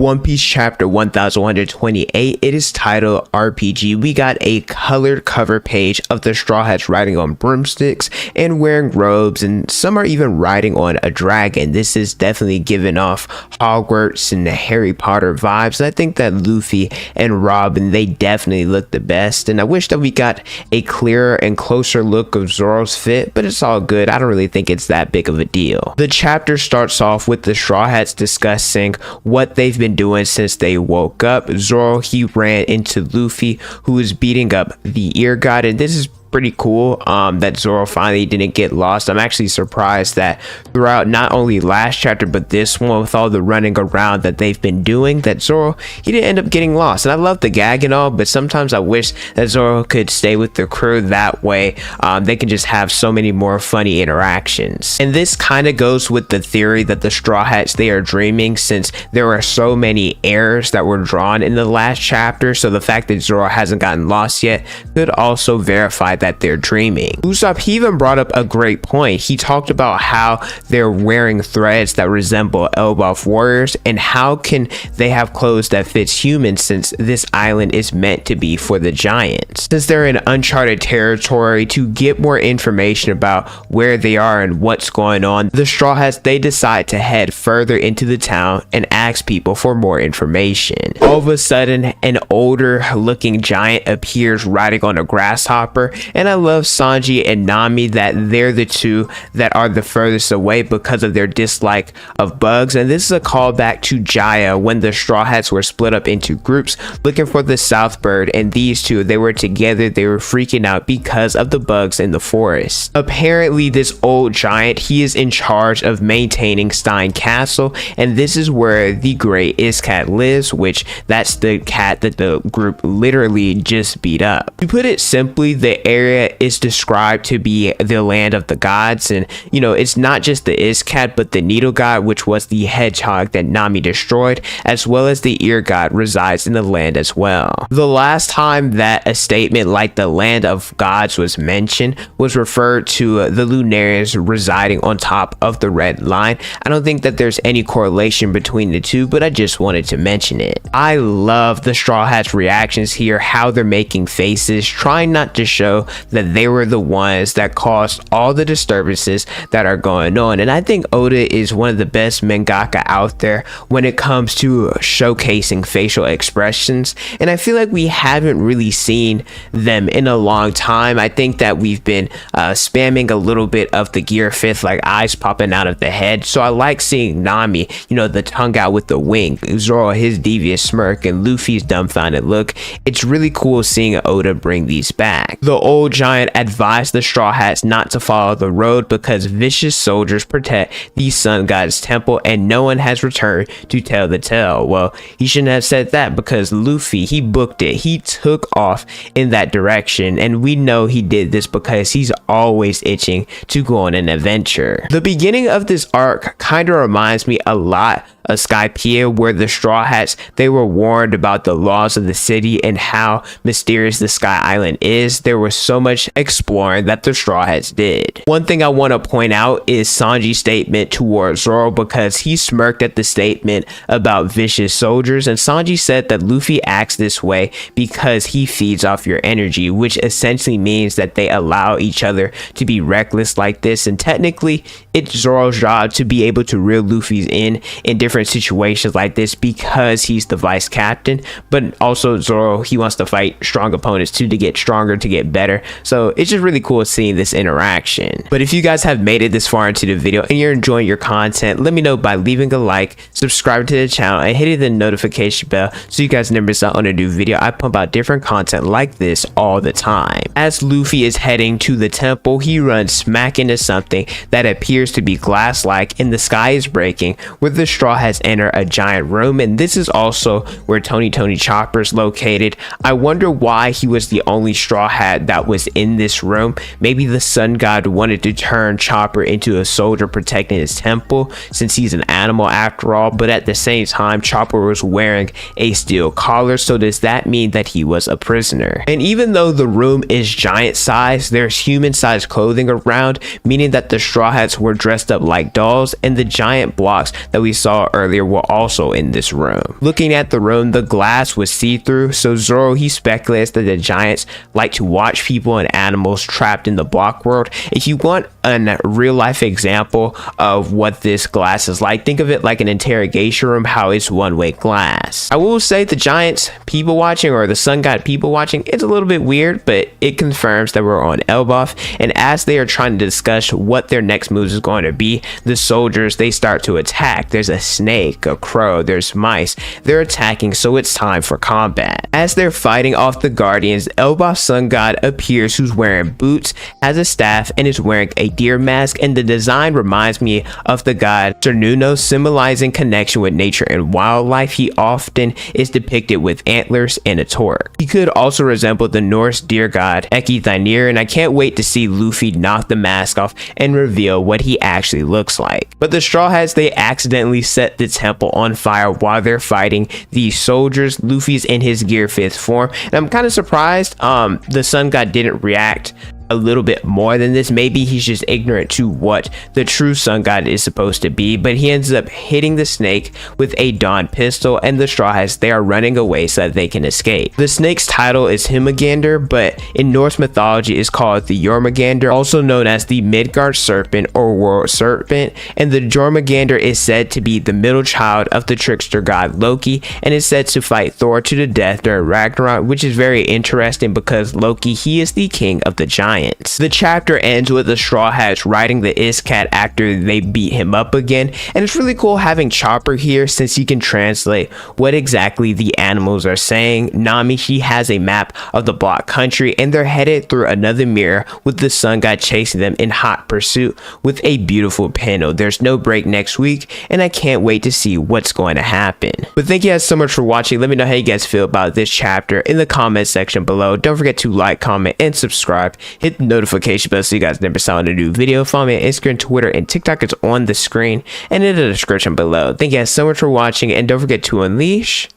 One Piece chapter 1128. It is titled RPG. We got a colored cover page of the Straw Hats riding on broomsticks and wearing robes, and some are even riding on a dragon. This is definitely giving off Hogwarts and the Harry Potter vibes. I think that Luffy and Robin, they definitely look the best, and I wish that we got a clearer and closer look of Zoro's fit, but it's all good. I don't really think it's that big of a deal. The chapter starts off with the Straw Hats discussing what they've been doing since they woke up. Zoro, he ran into Luffy, who is beating up the ear god, and this is pretty cool that Zoro finally didn't get lost. I'm actually surprised that throughout not only last chapter but this one, with all the running around that they've been doing, that Zoro, he didn't end up getting lost. And I love the gag and all, but sometimes I wish that Zoro could stay with the crew. That way they can just have so many more funny interactions. And this kind of goes with the theory that the Straw Hats, they are dreaming, since there are so many errors that were drawn in the last chapter. So the fact that Zoro hasn't gotten lost yet could also verify that they're dreaming. Usopp, he even brought up a great point. He talked about how they're wearing threads that resemble ELBAF'S warriors, and how can they have clothes that fits humans since this island is meant to be for the giants. Since they're in uncharted territory, to get more information about where they are and what's going on, the Straw Hats, they decide to head further into the town and ask people for more information. All of a sudden, an older looking giant appears riding on a grasshopper, and I love Sanji and Nami, that they're the two that are the furthest away because of their dislike of bugs. And this is a callback to Jaya, when the Straw Hats were split up into groups looking for the South Bird, and these two, they were together. They were freaking out because of the bugs in the forest. Apparently this old giant, he is in charge of maintaining Stein Castle, and this is where the great Iskat lives, which that's the cat that the group literally just beat up. To put it simply, the area is described to be the land of the gods, and you know, it's not just the Iskat but the needle god, which was the hedgehog that Nami destroyed, as well as the ear god resides in the land as well. The last time that a statement like the land of gods was mentioned was referred to the Lunarians residing on top of the red line. I don't think that there's any correlation between the two, but I just wanted to mention it. I love the Straw Hats reactions here, how they're making faces, trying not to show that they were the ones that caused all the disturbances that are going on. And I think Oda is one of the best mangaka out there when it comes to showcasing facial expressions, and I feel like we haven't really seen them in a long time. I think that we've been spamming a little bit of the gear fifth, like eyes popping out of the head. So I like seeing Nami, you know, the tongue out with the wing, Zoro, his devious smirk, and Luffy's dumbfounded look. It's really cool seeing Oda bring these back. The old giant advised the Straw Hats not to follow the road because vicious soldiers protect the sun god's temple, and no one has returned to tell the tale. Well, he shouldn't have said that, because Luffy, he booked it. He took off in that direction, and we know he did this because he's always itching to go on an adventure. The beginning of this arc kind of reminds me a lot of Skypiea, where the Straw Hats, they were warned about the laws of the city and how mysterious the Sky Island is. There was so much exploring that the Straw Hats did. One thing I want to point out is Sanji's statement towards Zoro, because he smirked at the statement about vicious soldiers, and Sanji said that Luffy acts this way because he feeds off your energy, which essentially means that they allow each other to be reckless like this. And technically it's Zoro's job to be able to reel Luffy's in different situations like this, because he's the vice captain, but also Zoro, he wants to fight strong opponents too, to get stronger, to get better. So it's just really cool seeing this interaction. But if you guys have made it this far into the video and you're enjoying your content, let me know by leaving a like, subscribing to the channel, and hitting the notification bell so you guys never miss out on a new video. I pump out different content like this all the time. As Luffy is heading to the temple, he runs smack into something that appears to be glass-like, and the sky is breaking, where the Straw Hats enter a giant room, and this is also where Tony Chopper is located. I wonder why he was the only Straw Hat that was in this room. Maybe the sun god wanted to turn Chopper into a soldier protecting his temple, since he's an animal after all, but at the same time Chopper was wearing a steel collar, so does that mean that he was a prisoner? And even though the room is giant size, there's human sized clothing around, meaning that the Straw Hats were dressed up like dolls, and the giant blocks that we saw earlier were also in this room. Looking at the room, the glass was see-through, so Zoro, he speculates that the giants like to watch people and animals trapped in the block world. If you want a real life example of what this glass is like, think of it like an interrogation room, how it's one-way glass. I will say the giants people watching, or the sun god people watching, it's a little bit weird, but it confirms that we're on ELBAF, and as they are trying to discuss what their next moves is going to be, the soldiers, they start to attack. There's a snake, a crow, there's mice. They're attacking, so it's time for combat. As they're fighting off the guardians, ELBAF's sun god appears, who's wearing boots, has a staff, and is wearing a deer mask, and the design reminds me of the god Cernuno, symbolizing connection with nature and wildlife. He often is depicted with antlers and a torque. He could also resemble the Norse deer god Ekithynir, and I can't wait to see Luffy knock the mask off and reveal what he actually looks like. But the Straw Hats, they accidentally set the temple on fire while they're fighting these soldiers. Luffy's in his gear 5th form, and I'm kind of surprised the sun god didn't react a little bit more than this. Maybe he's just ignorant to what the true sun god is supposed to be, but he ends up hitting the snake with a dawn pistol, and the Straw Hats, they are running away so that they can escape. The snake's title is Himagander, but in Norse mythology is called the Jormungandr, also known as the Midgard serpent or world serpent, and the Jormungandr is said to be the middle child of the trickster god Loki, and is said to fight Thor to the death during Ragnarok, which is very interesting because Loki, he is the king of the giants. The chapter ends with the Straw Hats riding the Iskat after they beat him up again, and it's really cool having Chopper here since he can translate what exactly the animals are saying. Nami, she has a map of the block country, and they're headed through another mirror with the sun god chasing them in hot pursuit with a beautiful panel. There's no break next week, and I can't wait to see what's going to happen. But thank you guys so much for watching. Let me know how you guys feel about this chapter in the comment section below. Don't forget to like, comment, and subscribe. Hit the notification bell so you guys never saw a new video. Follow me on Instagram, Twitter, and TikTok. It's on the screen and in the description below. Thank you guys so much for watching, and don't forget to unleash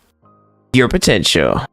your potential.